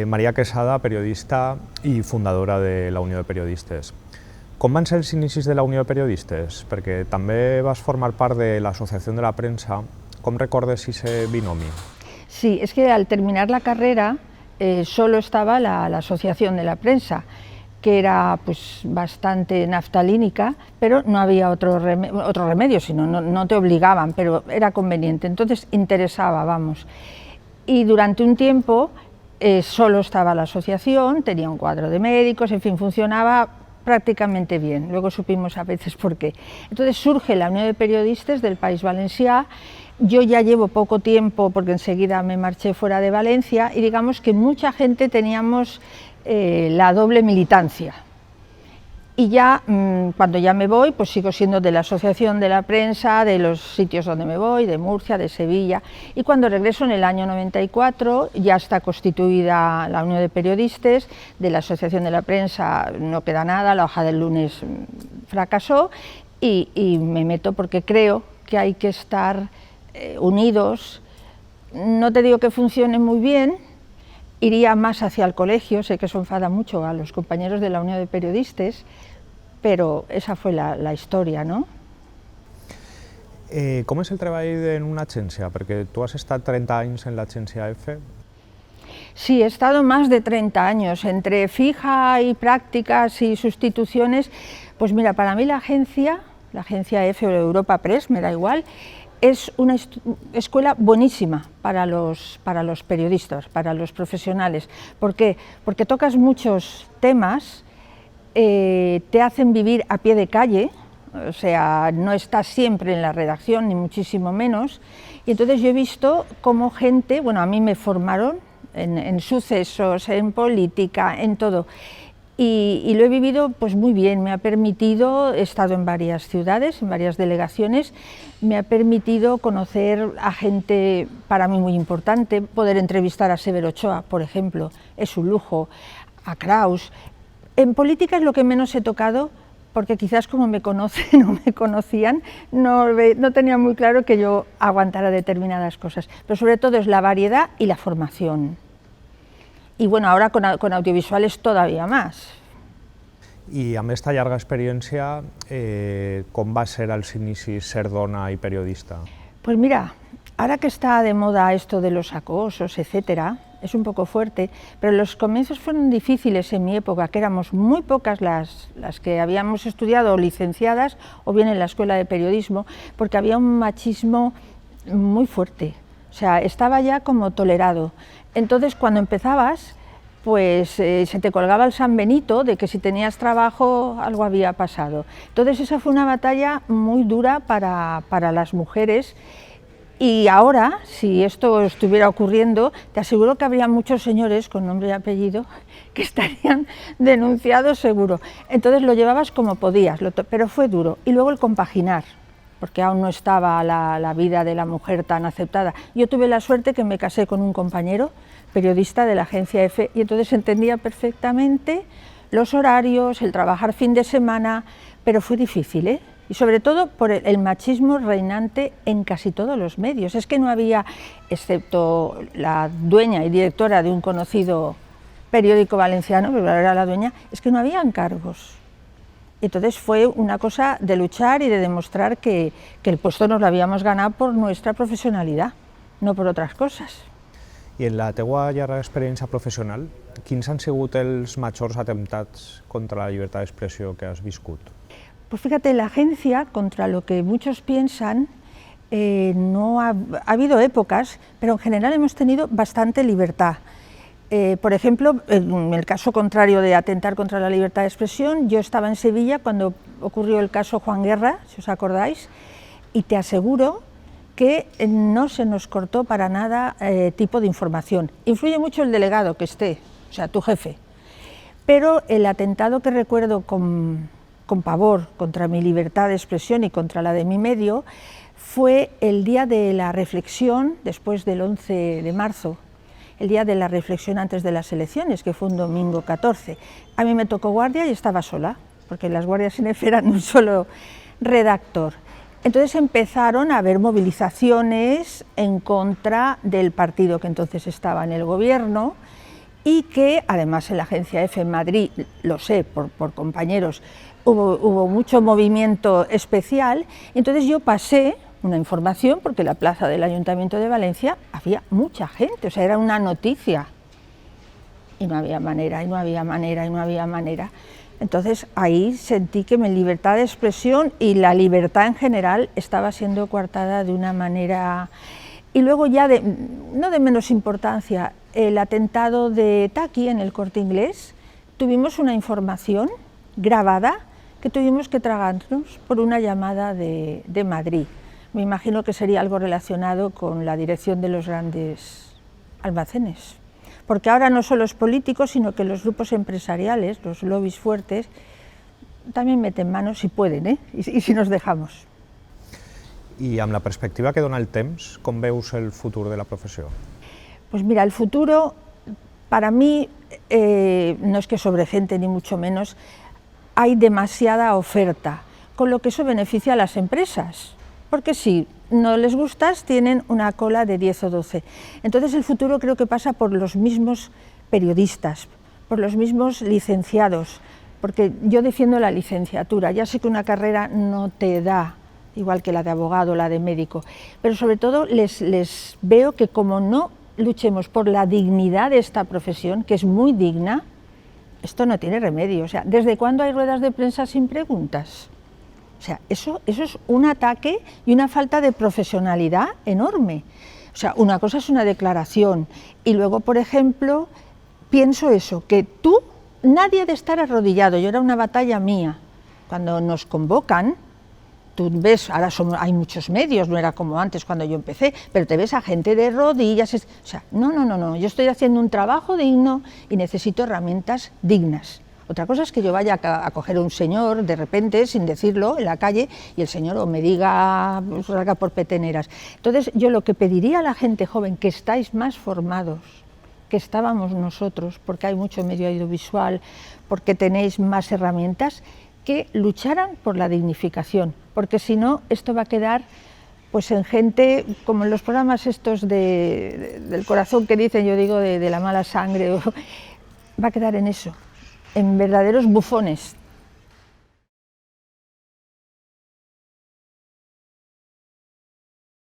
Maria Quesada, periodista i fundadora de la Unió de Periodistes. Com van ser els inicis de la Unió de Periodistes? Perquè també vas formar part de l'Associació de la Premsa. Com recordes ese binomi? Sí, es que al terminar la carrera solo estaba la Asociación de la Prensa, que era pues bastante naftalínica, pero no había otro remedio, sino no te obligaban, pero era conveniente, entonces interesaba, vamos. Y durante un tiempo solo estaba la asociación, tenía un cuadro de médicos, en fin, funcionaba prácticamente bien, luego supimos a veces por qué. Entonces surge la Unión de Periodistas del País Valencià. Yo ya llevo poco tiempo porque enseguida me marché fuera de Valencia y digamos que mucha gente teníamos la doble militancia. Y ya, cuando ya me voy, pues sigo siendo de la Asociación de la Prensa, de los sitios donde me voy, de Murcia, de Sevilla. Y cuando regreso en el año 94, ya está constituida la Unión de Periodistas, de la Asociación de la Prensa no queda nada, la hoja del lunes fracasó y me meto porque creo que hay que estar unidos. No te digo que funcione muy bien, iría más hacia el colegio, sé que eso enfada mucho a los compañeros de la Unión de Periodistas, pero esa fue la historia, no? Com és el treball en una agència? Perquè tu has estat 30 anys en l'agència EFE. Sí, he estado más de 30 años, entre fija y prácticas y sustituciones. Pues mira, para mí la agencia EFE o Europa Press, me da igual, es una escuela buenísima para los periodistas, para los profesionales. ¿Por qué? Porque tocas muchos temas, te hacen vivir a pie de calle, o sea, no estás siempre en la redacción, ni muchísimo menos, y entonces yo he visto cómo gente, bueno, a mí me formaron en sucesos, en política, en todo, y lo he vivido pues muy bien, me ha permitido, he estado en varias ciudades, en varias delegaciones, me ha permitido conocer a gente para mí muy importante, poder entrevistar a Severo Ochoa, por ejemplo, es un lujo, a Kraus. En política es lo que menos he tocado, porque quizás como me conocen o me conocían, no tenía muy claro que yo aguantara determinadas cosas, pero sobre todo es la variedad y la formación. Y bueno, ahora con audiovisuales todavía más. I amb aquesta llarga experiència, com va ser als inicis ser dona i periodista? Pues mira, ahora que está de moda esto de los acosos, etcétera, es un poco fuerte, pero los comienzos fueron difíciles en mi época, que éramos muy pocas las que habíamos estudiado licenciadas o bien en la escuela de periodismo, porque había un machismo muy fuerte, o sea, estaba ya como tolerado. Entonces, cuando empezabas, pues se te colgaba el San Benito de que si tenías trabajo algo había pasado. Entonces esa fue una batalla muy dura para las mujeres. Y ahora, si esto estuviera ocurriendo, te aseguro que habría muchos señores con nombre y apellido que estarían denunciados seguro. Entonces lo llevabas como podías, pero fue duro. Y luego el compaginar, porque aún no estaba la vida de la mujer tan aceptada. Yo tuve la suerte que me casé con un compañero, periodista de la agencia EFE, y entonces entendía perfectamente los horarios, el trabajar fin de semana, pero fue difícil, ¿eh? Y sobre todo por el machismo reinante en casi todos los medios. Es que no había, excepto la dueña y directora de un conocido periódico valenciano, pero era la dueña, es que no había encargos. Entonces fue una cosa de luchar y de demostrar que el puesto nos lo habíamos ganado por nuestra profesionalidad, no por otras cosas. I en la teua llarga experiència professional, quins han sigut els majors atemptats contra la llibertat d'expressió que has viscut? Pues fíjate, en la agencia, contra lo que muchos piensan, no ha habido épocas, pero en general hemos tenido bastante libertad. Por ejemplo, en el caso contrario de atentar contra la libertad de expresión, yo estaba en Sevilla cuando ocurrió el caso Juan Guerra, si os acordáis, y te aseguro que no se nos cortó para nada tipo de información. Influye mucho el delegado que esté, o sea, tu jefe, pero el atentado que recuerdo con pavor contra mi libertad de expresión y contra la de mi medio fue el día de la reflexión, después del 11 de marzo, el día de la reflexión antes de las elecciones, que fue un domingo 14. A mí me tocó guardia y estaba sola, porque las guardias en EFE eran un solo redactor. Entonces empezaron a haber movilizaciones en contra del partido que entonces estaba en el gobierno y que además en la agencia EFE en Madrid, lo sé por compañeros, hubo mucho movimiento especial, entonces yo pasé una información, porque en la plaza del Ayuntamiento de Valencia había mucha gente, o sea, era una noticia, y no había manera, y no había manera, y no había manera. Entonces ahí sentí que mi libertad de expresión y la libertad en general estaba siendo coartada de una manera. Y luego ya, no de menos importancia, el atentado de Taki en el Corte Inglés, tuvimos una información grabada que tuvimos que tragarnos por una llamada de Madrid. Me imagino que sería algo relacionado con la dirección de los grandes almacenes, porque ahora no solo es político, sino que los grupos empresariales, los lobbies fuertes, también meten manos si pueden, y si nos dejamos. I amb la perspectiva que dona el temps, com veus el futur de la professió? Pues mira, el futuro para mí no es que sobre gente ni mucho menos, hay demasiada oferta, con lo que eso beneficia a las empresas, porque si no les gustas tienen una cola de 10 o 12. Entonces el futuro creo que pasa por los mismos periodistas, por los mismos licenciados, porque yo defiendo la licenciatura, ya sé que una carrera no te da igual que la de abogado o la de médico, pero sobre todo les veo que como no luchemos por la dignidad de esta profesión, que es muy digna, esto no tiene remedio. O sea, ¿desde cuándo hay ruedas de prensa sin preguntas? O sea, eso es un ataque y una falta de profesionalidad enorme. O sea, una cosa es una declaración y luego, por ejemplo, pienso eso, que nadie ha de estar arrodillado, yo era una batalla mía. Cuando nos convocan, tú ves, ahora hay muchos medios, no era como antes cuando yo empecé, pero te ves a gente de rodillas, o sea, no, yo estoy haciendo un trabajo digno y necesito herramientas dignas. Otra cosa es que yo vaya a coger a un señor de repente, sin decirlo, en la calle, y el señor o me diga, salga por peteneras. Entonces, yo lo que pediría a la gente joven, que estáis más formados, que estábamos nosotros, porque hay mucho medio audiovisual, porque tenéis más herramientas, que lucharan por la dignificación, porque si no, esto va a quedar pues en gente, como en los programas estos del corazón que dicen, yo digo, de la mala sangre, va a quedar en eso, en verdaderos bufones.